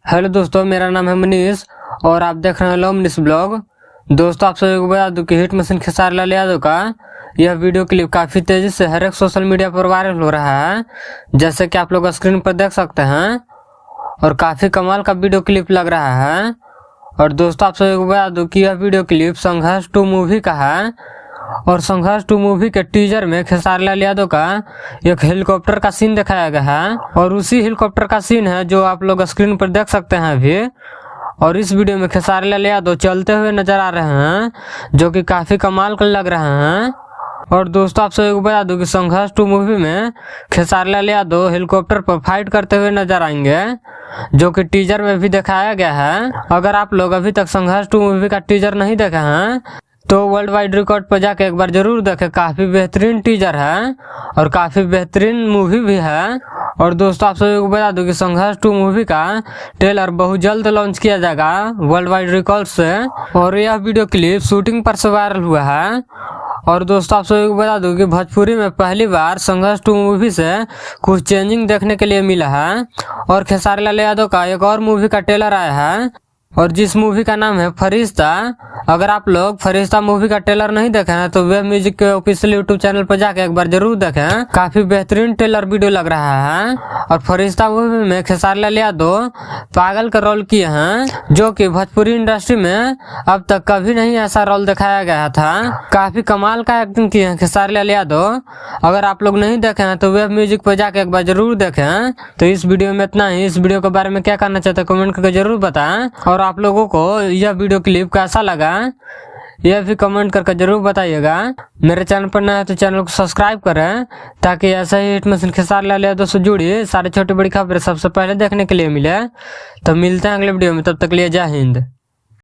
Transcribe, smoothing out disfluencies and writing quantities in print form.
Hello दोस्तों, मेरा नाम है मनीष और आप देख रहे हैं लो मनीष ब्लॉग। दोस्तों, आप सभी को बता दूं कि हिट मशीन खेसारी लाल यादव का यह वीडियो क्लिप काफ़ी तेज़ी से हर एक सोशल मीडिया पर वायरल हो रहा है, जैसे कि आप लोग स्क्रीन पर देख सकते हैं। और काफ़ी कमाल का वीडियो क्लिप लग रहा है। और दोस्तों, आप सभी को बता दूं कि यह वीडियो क्लिप संघर्ष 2 मूवी का है। और संघर्ष 2 मूवी के टीजर में खेसारी लाल यादव का एक हेलीकॉप्टर का सीन दिखाया गया है और उसी हेलीकॉप्टर का सीन है जो आप लोग स्क्रीन पर देख सकते हैं अभी। और इस वीडियो में खेसारी लाल यादव चलते हुए नजर आ रहे हैं, जो कि काफी कमाल का लग रहे हैं। और दोस्तों, आप सभी को बता दूं कि संघर्ष 2 मूवी में खेसारी लाल यादव हेलीकॉप्टर पर फाइट करते हुए नजर आएंगे, जो कि टीजर में भी दिखाया गया है। अगर आप लोग अभी तक संघर्ष 2 मूवी का टीजर नहीं देखे हैं तो वर्ल्ड वाइड रिकॉर्ड पर जाके एक बार जरूर देखें। काफी बेहतरीन टीजर है और काफी बेहतरीन मूवी भी है। और दोस्तों, आप सभी को बता दूं कि संघर्ष 2 मूवी का ट्रेलर बहुत जल्द लॉन्च किया जाएगा वर्ल्ड वाइड रिकॉर्ड से। और यह वीडियो क्लिप शूटिंग पर से वायरल हुआ है। और दोस्तों, आप सभी को बता दूं कि भोजपुरी में पहली बार संघर्ष 2 मूवी से कुछ चेंजिंग देखने के लिए मिला है। और खेसारी लाल यादव का एक और मूवी का ट्रेलर आया है, और जिस मूवी का नाम है फरिश्ता। अगर आप लोग फरिश्ता मूवी का ट्रेलर नहीं देखे हैं तो वेब म्यूजिक के ऑफिशियल यूट्यूब चैनल पर जाके एक बार जरूर देखें। काफी बेहतरीन ट्रेलर वीडियो लग रहा है। और फरिश्ता मूवी में खेसारी लाल यादव पागल का रोल किए हैं, जो कि भोजपुरी इंडस्ट्री में अब तक कभी नहीं ऐसा रोल दिखाया गया था। काफी कमाल का एक्टिंग किए हैं खेसारी लाल यादव। अगर आप लोग नहीं देखे हैं तो वेब म्यूजिक पर जाके एक बार जरूर देखें। तो इस वीडियो में इतना ही। इस वीडियो के बारे में क्या करना चाहते हैं कमेंट करके जरूर बताएं। और आप लोगों को यह वीडियो क्लिप कैसा लगा यह भी कमेंट करके जरूर बताइएगा। मेरे चैनल पर नया है तो चैनल को सब्सक्राइब करें, ताकि ऐसा ही हिट मशीन खेसारी लाल यादव से जुड़ी सारी छोटी बड़ी खबरें सबसे पहले देखने के लिए मिले। तो मिलते हैं अगले वीडियो में, तब तक लिए जय हिंद।